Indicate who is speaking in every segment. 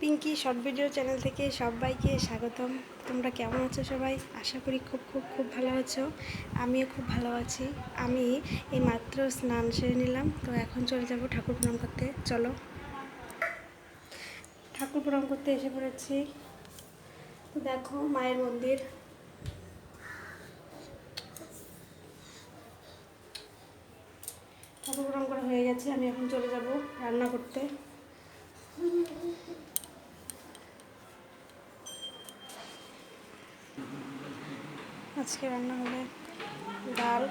Speaker 1: Pinki short video channel থেকে সবাইকে স্বাগতম। তোমরা কেমন আছো সবাই? আশা করি খুব খুব খুব ভালো আছো। আমিও খুব ভালো আছি। আমি এই মাত্র স্নান সেরে নিলাম, তো এখন চলে যাব ঠাকুর প্রণাম করতে। চলো, ঠাকুর প্রণাম করতে এসে পড়েছি। তো দেখো মায়ের মন্দির। ঠাকুর প্রণাম করা হয়ে গেছে, আমি এখন চলে যাব রান্না করতে। আজকে রান্না হবে ডাল,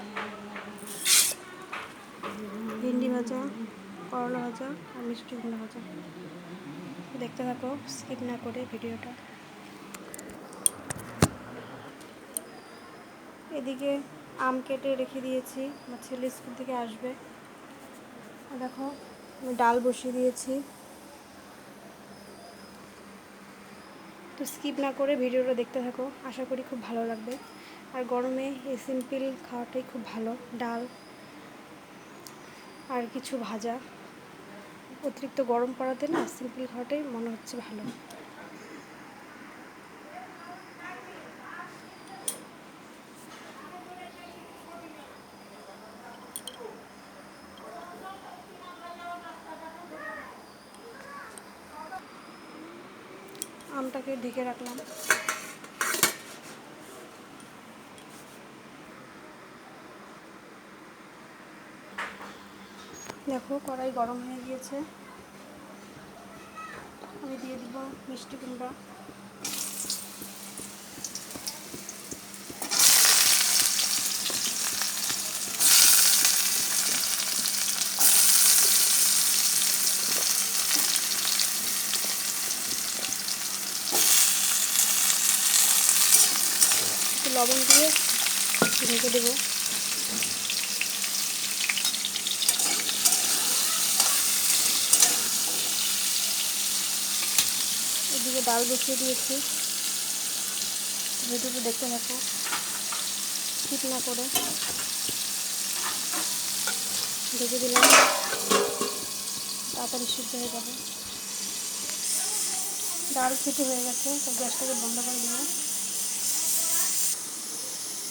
Speaker 1: ভিন্ডি ভাজা, করলা ভাজা আর মিষ্টি কুমড়া ভাজা। দেখতে থাকো, স্কিপ না করে ভিডিওটা। এদিকে আম কেটে রেখে দিয়েছি, আমার ছেলে স্কুল থেকে আসবে। দেখো আমি ডাল বসিয়ে দিয়েছি। তো স্কিপ না করে ভিডিওটা দেখতে থাকো, আশা করি খুব ভালো লাগবে। আর গরমে এই সিম্পল খাওয়াটাই খুব ভালো, ডাল আর কিছু ভাজা। অতিরিক্ত গরম পড়াতে না সিম্পল খাওয়াটাই মনে হচ্ছে ভালো। আমটাকে ঢেকে রাখলাম। দেখো কড়াই গরম হয়ে গিয়েছে, আমি দিয়ে দিব মিষ্টি কুমড়া। একটু লবণ দিয়ে ঢেকে দেবো। এদিকে ডাল বসিয়ে দিয়েছি, ভিডিওটা দেখতে থাকো স্কিপ না করে। ঢেকে দিলাম, তাড়াতাড়ি সিদ্ধ হয়ে যাবে। ডাল সিদ্ধ হয়ে গেছে, তো গ্যাসটাকে বন্ধ করে দিলাম।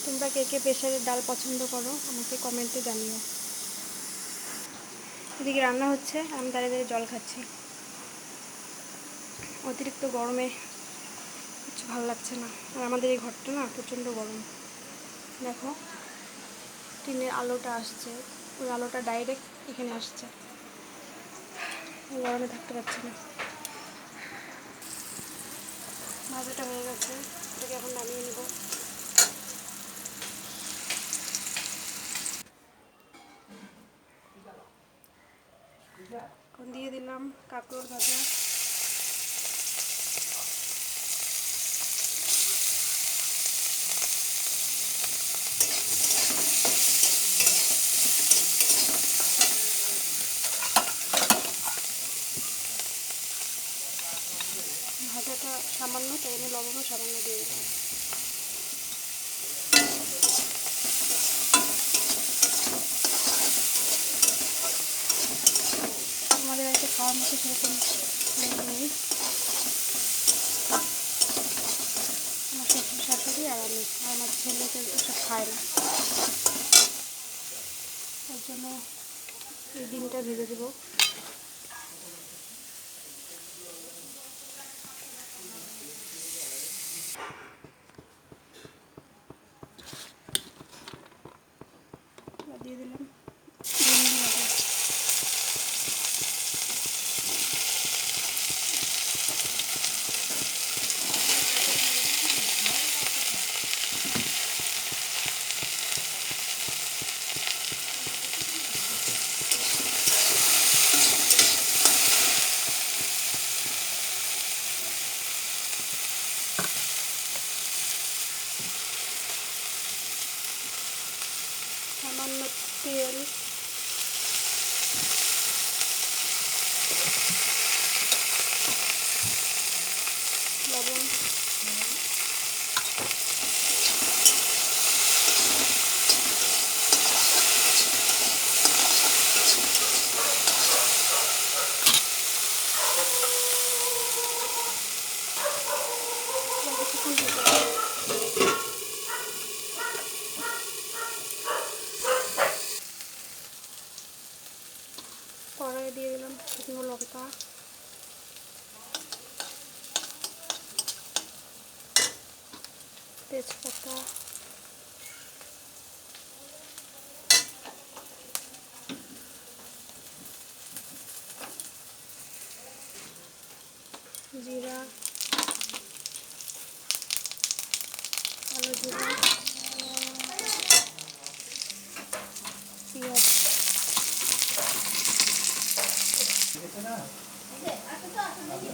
Speaker 1: তোমরা কে কে প্রেশারের ডাল পছন্দ করো আমাকে কমেন্টে জানিও। এদিকে রান্না হচ্ছে, আমি দাঁড়িয়ে দাঁড়িয়ে জল খাচ্ছি। অতিরিক্ত গরমে কিছু ভালো লাগছে না, আর আমাদের এই ঘরটা না প্রচণ্ড গরম। দেখো টিনের আলোটা আসছে, ওই আলোটা ডাইরেক্ট এখানে আসছে, গরমে থাকতে পারছি না। ভাজাটা হয়ে গেছে, এটাকে এখন নামিয়ে নেব। এখন দিয়ে দিলাম কাঁকরোল ভাজা। ভাজাটা সামান্য, তাই আমি লবণও সামান্য দিয়ে দিলাম। আমাদের বাড়িতে খাওয়ার মতো সেরকম নেই। আমার শ্বশুর শাশুড়ি আর আমি, আর আমার ছেলেকে এসব খায় না, তার জন্য এই ডিমটা ভেজে দেবো। দিয়ে দিলাম ভিন্ডি ভাজা। সামান্য তেল, লবণ, তেজপাতা, জিরা, কালো জিরা, পেঁয়াজ।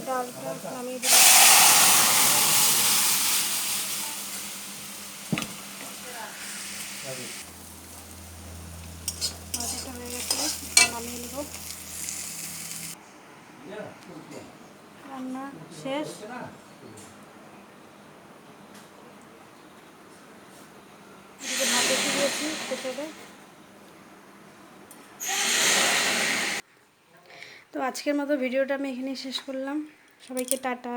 Speaker 1: ডালটা নামিয়ে দিলাম। ভাজাটা হয়ে গেছে, নামিয়ে নেব। রান্না শেষ। এদিকে ভাত বসিয়ে দিয়েছি প্রেসারে। তো আজকের মতো ভিডিওটা আমি এখানেই শেষ করলাম। সবাইকে টাটা।